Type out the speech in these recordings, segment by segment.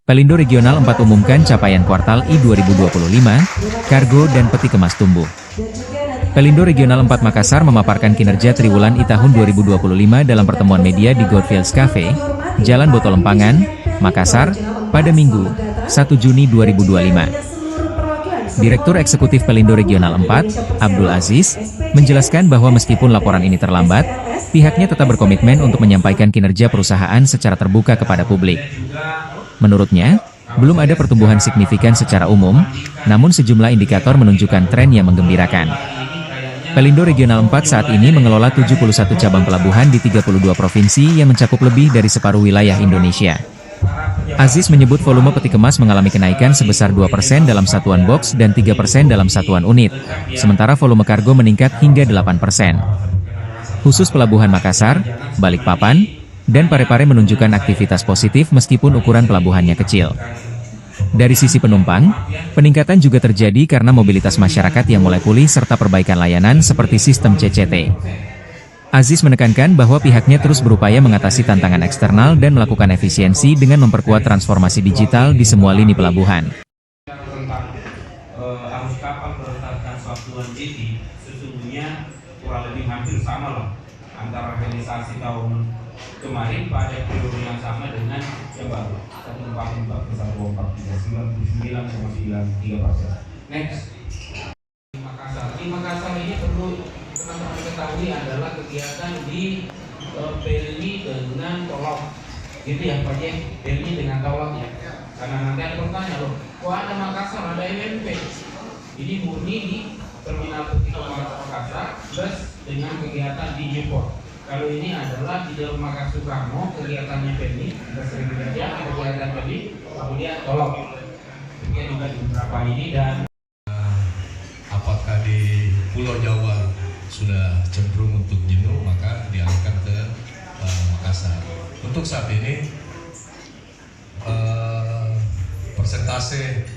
Pelindo Regional 4 umumkan capaian kuartal I 2025, kargo dan peti kemas tumbuh. Pelindo Regional 4 Makassar memaparkan kinerja triwulan I tahun 2025 dalam pertemuan media di Goldfields Cafe, Jalan Boto Lempangan, Makassar, pada Minggu, 1 Juni 2025. Direktur Eksekutif Pelindo Regional 4, Abdul Aziz, menjelaskan bahwa meskipun laporan ini terlambat, pihaknya tetap berkomitmen untuk menyampaikan kinerja perusahaan secara terbuka kepada publik. Menurutnya, belum ada pertumbuhan signifikan secara umum, namun sejumlah indikator menunjukkan tren yang menggembirakan. Pelindo Regional 4 saat ini mengelola 71 cabang pelabuhan di 32 provinsi yang mencakup lebih dari separuh wilayah Indonesia. Aziz menyebut volume peti kemas mengalami kenaikan sebesar 2% dalam satuan box dan 3% dalam satuan unit, sementara volume kargo meningkat hingga 8%. Khusus Pelabuhan Makassar, Balikpapan, dan Parepare menunjukkan aktivitas positif meskipun ukuran pelabuhannya kecil. Dari sisi penumpang, peningkatan juga terjadi karena mobilitas masyarakat yang mulai pulih serta perbaikan layanan seperti sistem CCT. Aziz menekankan bahwa pihaknya terus berupaya mengatasi tantangan eksternal dan melakukan efisiensi dengan memperkuat transformasi digital di semua lini pelabuhan. Harus kapan berdasarkan satuan JT, sesungguhnya kurang lebih hampir sama lah antara realisasi tahun kemarin pada periode yang sama dengan yang baru 1,4,1,4,99,93%. Next. Di Makassar ini perlu teman-teman ketahui adalah kegiatan di Pelni dengan Tolok, gitu ya Pak J, Pelni dengan Tolok ya. Karena nanti ada pertanyaan loh, kok ada Makassar ada MMP? Ini murni di Terminal Peti Makassar plus dengan kegiatan di Newport. Kalau ini adalah di dalam Makassar Soekarno, kegiatannya Pelni, kegiatan Pelni, kemudian Tolok. Kemudian juga di beberapa ini dan apakah di Pulau Jawa sudah cenderung untuk jenuh, maka dialihkan ke Makassar. Untuk saat ini persentase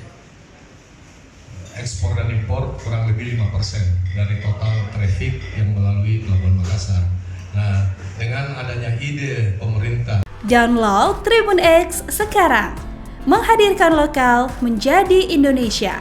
ekspor dan impor kurang lebih 5% dari total traffic yang melalui Pelabuhan Makassar. Nah, dengan adanya ide pemerintah. Download Tribun X sekarang, menghadirkan lokal menjadi Indonesia.